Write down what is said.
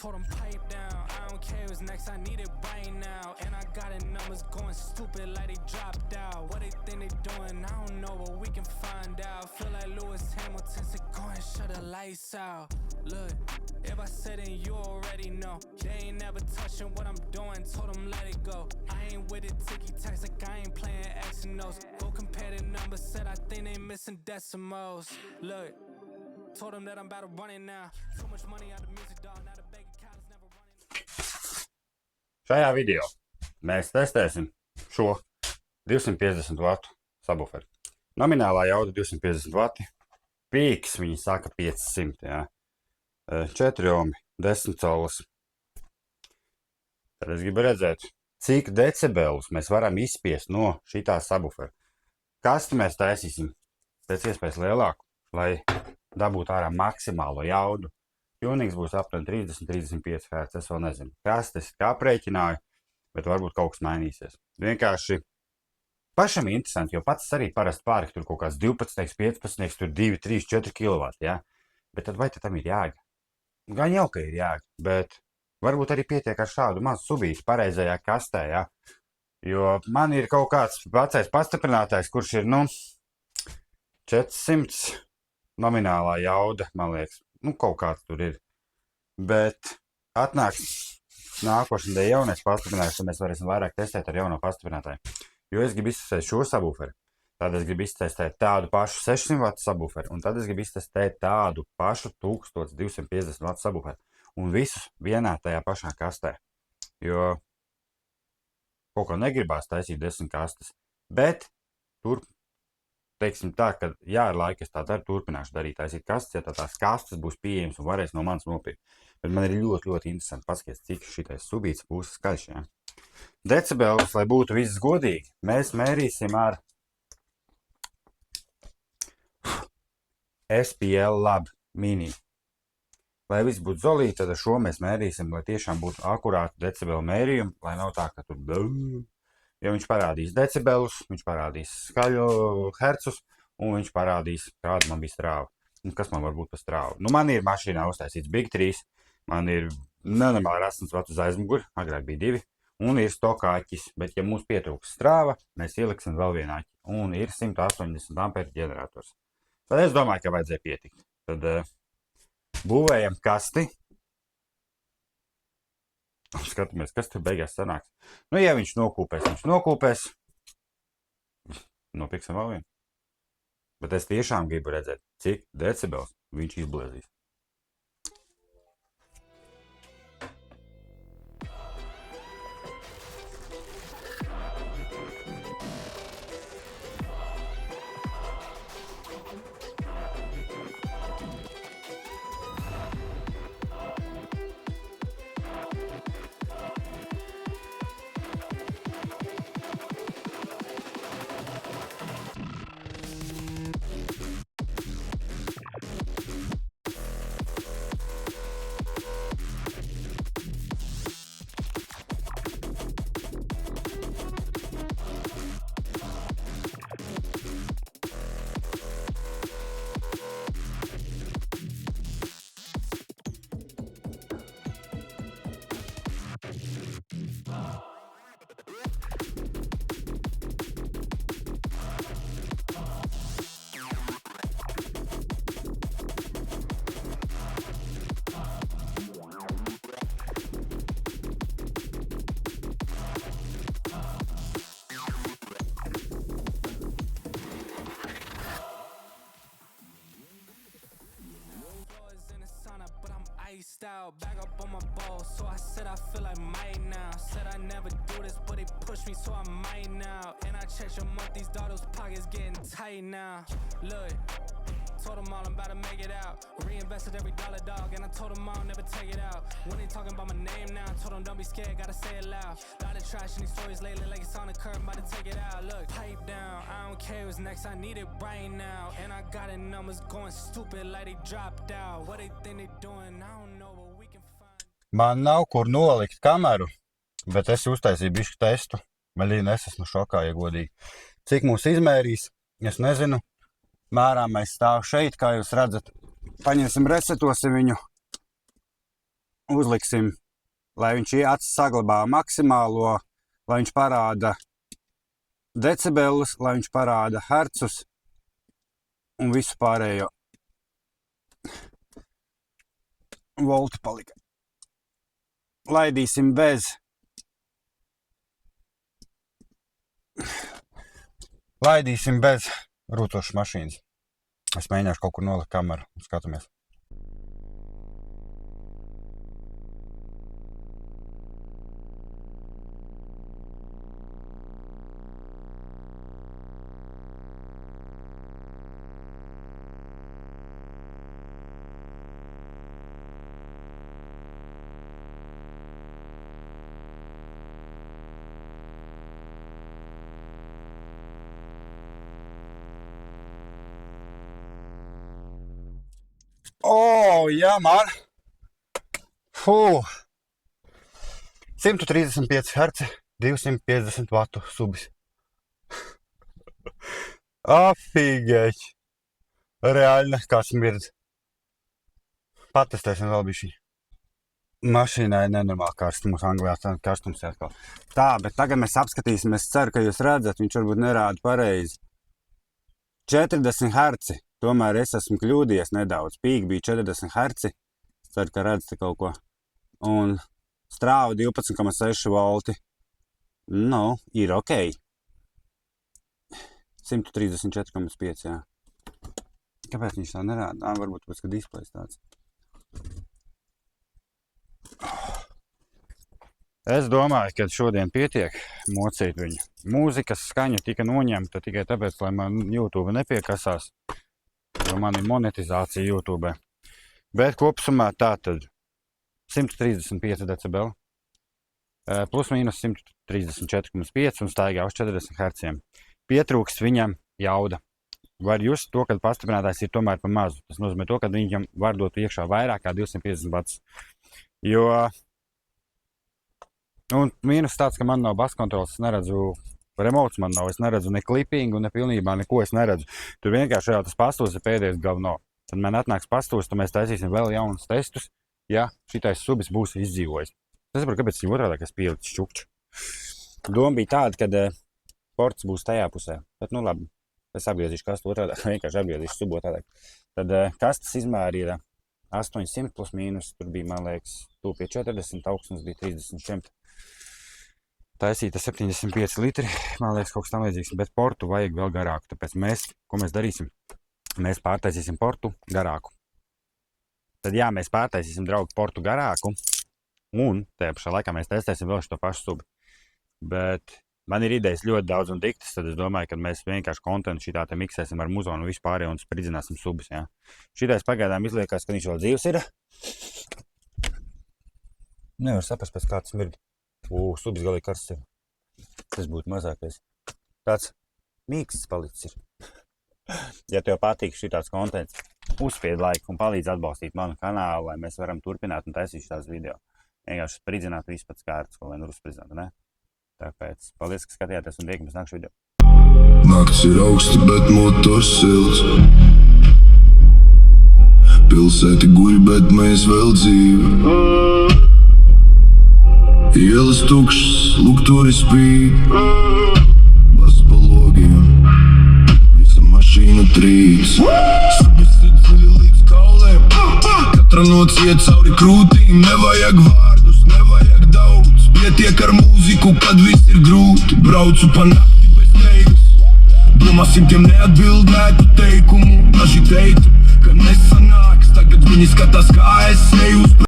Told them pipe down, I don't care what's next, I need it right now. And I got it numbers going stupid like they dropped out. What they think they doing, I don't know, but we can find out. Feel like Lewis Hamilton said, go and shut the lights out. Look, if I said it, you already know. They ain't never touching what I'm doing, told them let it go. I ain't with it ticky-tacks like I ain't playing X and O's. Go compare the numbers, said I think they missing decimals. Look, told them that I'm about to run it now. Too much money out of music, dog, now the bank account is never running. Šajā video mēs testēsim šo 250 vatu subwooferi. Nominālā jauda 250 vati, pīks viņi saka 500, jā. 4 ohmi, 10 colas. Tad es gribu redzēt, cik decibelus mēs varam izspiest no šitā subwoofera. Kasti mēs taisīsim pēc iespējas lielāku, lai dabūtu ārā maksimālo jaudu. Tunings būs aptuveni 30-35 Hz, es vēl nezinu. Kastes kā aprēķināju, bet varbūt kaut kas mainīsies. Vienkārši pašam interesanti, jo pats arī parasti pērk tur kaut kāds 12, 15, tur 2, 3, 4 kW, ja? Bet tad vai tad tam ir jēga? Gan jau, ka ir jēga, bet varbūt arī pietiek ar šādu mazu subīšu pareizajā kastē, ja? Jo man ir kaut kāds vecais pastiprinātājs, kurš ir, 400 nominālā jauda, man liekas. Kaut kāds tur ir. Bet atnāks nākošais jaunais pastiprinātājs, un mēs varēsim vairāk testēt ar jauno pastiprinātāju. Jo es gribu iztestēt šo subwooferi, tad es gribu iztestēt tādu pašu 600 vatu subwooferi, un tad es gribu iztestēt tādu pašu 1250 vatu subwooferi. Un visus vienā tajā pašā kastē. Jo kaut kā negribās taisīt 10 kastes. Bet tur teiksim tā, ka jā, ar laiku es tā daru, turpināšu darīt taisīt kastes, ja tās kastes būs pieejams un varēs no manis nopirkt. Bet man ir ļoti, ļoti interesanti paskaties, cik šitais subīts būs skaļš, jā. Decibelus, lai būtu viss godīgi, mēs mērīsim ar SPL Lab Mini. Lai viss būtu zolīti, tad ar šo mēs mērīsim, lai tiešām būtu akurāti decibelu mērījumi, lai nav tā, ka tur jo viņš parādīs decibelus, viņš parādīs skaļu hercus, un viņš parādīs, kāda man bija strāva. Un kas man var būt par strāvu? Man ir mašīnā uztaisīts Big 3, man ir nenormāli 8 vatu uz aizmuguri, agrāk bija 2, un ir stokā aķis, bet ja mums pietrūks strāva, mēs ieliksim vēl vienu aķi, un ir 180 ampēru ģenerators. Tad es domāju, ka vajadzēja pietikt. Tad būvējam kasti. Skatāmies, kas tur beigās sanāks. Ja viņš nokūpēs, nopirksim vēl vienu. Bet es tiešām gribu redzēt, cik decibels viņš izbliezīs. Out, back up on my ball, so I said I feel like might now. Said I never do this, but they push me, so I might now. And I check your monthlies, dog, those pockets getting tight now. Look, told them all I'm about to make it out. Reinvested every dollar, dog, and I told them all never take it out. When they talking about my name now, told them don't be scared, gotta say it loud. Lot of trash in these stories lately, like it's on the curb, about to take it out. Look, pipe down, I don't care what's next, I need it right now. And I got it numbers going stupid like they dropped out. What they think they doing, I don't know, but we can find. Man nav kur nolikt kameru, bet es uztaisīju bišķi testu. Melīna, es esmu šokā, ja godīgi. Cik mūs izmērīs, es nezinu. Mērāmais stāv šeit, kā jūs redzat. Paņemsim, resetosim viņu. uzliksim, lai viņš saglabā maksimālo, lai viņš parāda decibelus, lai viņš parāda hercus un visu pārējo. Volti palika. Laidīsim bez rūcošas mašīnas. Es mēģināšu kaut kur nolikt kameru un skatāmies. Jā, man. 135 Hz, 250 vatu subis. Afigēķi. Reāli kāds mirdz. Patestēsim vēl bišķi. Mašīnai nenormāli karstums, Anglijā karstums atkal. Tā, bet tagad mēs apskatīsim, es ceru, ka jūs redzat, viņš varbūt nerāda pareizi. 40 Hz. Tomēr es esmu kļūdījies nedaudz. Pīk bija 40 Hz. Ceru, ka redzat kaut ko. Un strāva 12,6 volti. Ir ok. 134,5, jā. Kāpēc viņš tā nerāda? Varbūt tāpēc, ka displejs tāds. Es domāju, ka šodien pietiek mocīt viņu. Mūzikas skaņa tika noņemta tikai tāpēc, lai man YouTube nepiekasās. Jo man ir monetizācija YouTube. Bet kopsumā tātad 135 decibeli, plus mīnus 134,5 un staigā uz 40 Hz. Pietrūkst viņam jauda. Var just to, ka pastiprinātājs ir tomēr pa mazu. Tas nozīmē to, ka viņam var dot iekšā vairāk kā 250 vats. Jo, un mīnus tāds, ka man nav baskontrols, es neredzu, remotes man nav, es neredzu ne klipingu, ne pilnībā neko es neredzu. Tur vienkārši jau tas pastūs ir pēdējais galveno. Tad man atnāks pastūs, tad mēs taisīsim vēl jaunus testus, ja šitais subis būs izdzīvojis. Es saprotu, kāpēc ir otrādāk es pielicis čukču. Doma bija tāda, ka ports būs tajā pusē, bet labi, es apgriezīšu kastu otrādāk, vienkārši apgriezīšu subu otrādāk. Tad kastas izmēri ir 800 plus mīnus, tur bija, man liekas, tūp pie 40, augstums bija 30 šemt. Taisīta 75 litri, man liekas, kaut kas tam līdzīgs, bet portu vajag vēl garāku, tāpēc ko mēs darīsim? Mēs pārtaisīsim portu garāku. Tad jā, mēs pārtaisīsim, draugi, portu garāku, un tajā pašā laikā mēs testēsim vēl šo pašu subi. Bet man ir idejas ļoti daudz un diktas, tad es domāju, ka mēs vienkārši kontentu šitā te miksēsim ar muzonu un vispārējo un spridzināsim subis, jā. Šitais pagaidām izliekās, ka viņš vēl dzīvs ir. Nevar saprast pēc kā tas mird. Subis galīgi karsts ir. Tas būtu mazākais. Tāds mīksts palicis ir. Ja tev patīk šitāds kontents, uzspied laiku un palīdz atbalstīt manu kanālu, lai mēs varam turpināt un taisīt šitās video. Vienkārši spridzināt visu pēc kārtas, ko vien var uzspridzināt, ne? Tāpēc paldies, ka skatījāties un tiekamies nākšu video. Nakts ir augsti, bet motors silts. Pilsēti guļ, bet mēs vēl dzīvi. Ielas tukšas, lukturi spīd. Bas pa logiem, visa mašīna trīc. Subis ir dziļi līdz kaulēm. Katra nots iet cauri krūtīm. Nevajag vārdus, nevajag daudz. Pietiek ar mūziku, kad viss ir grūti. Braucu pa nakti bez neigas. Domā simtiem neatbildētu teikumu. Daži teica, ka nesanāks. Tagad viņi skatās kā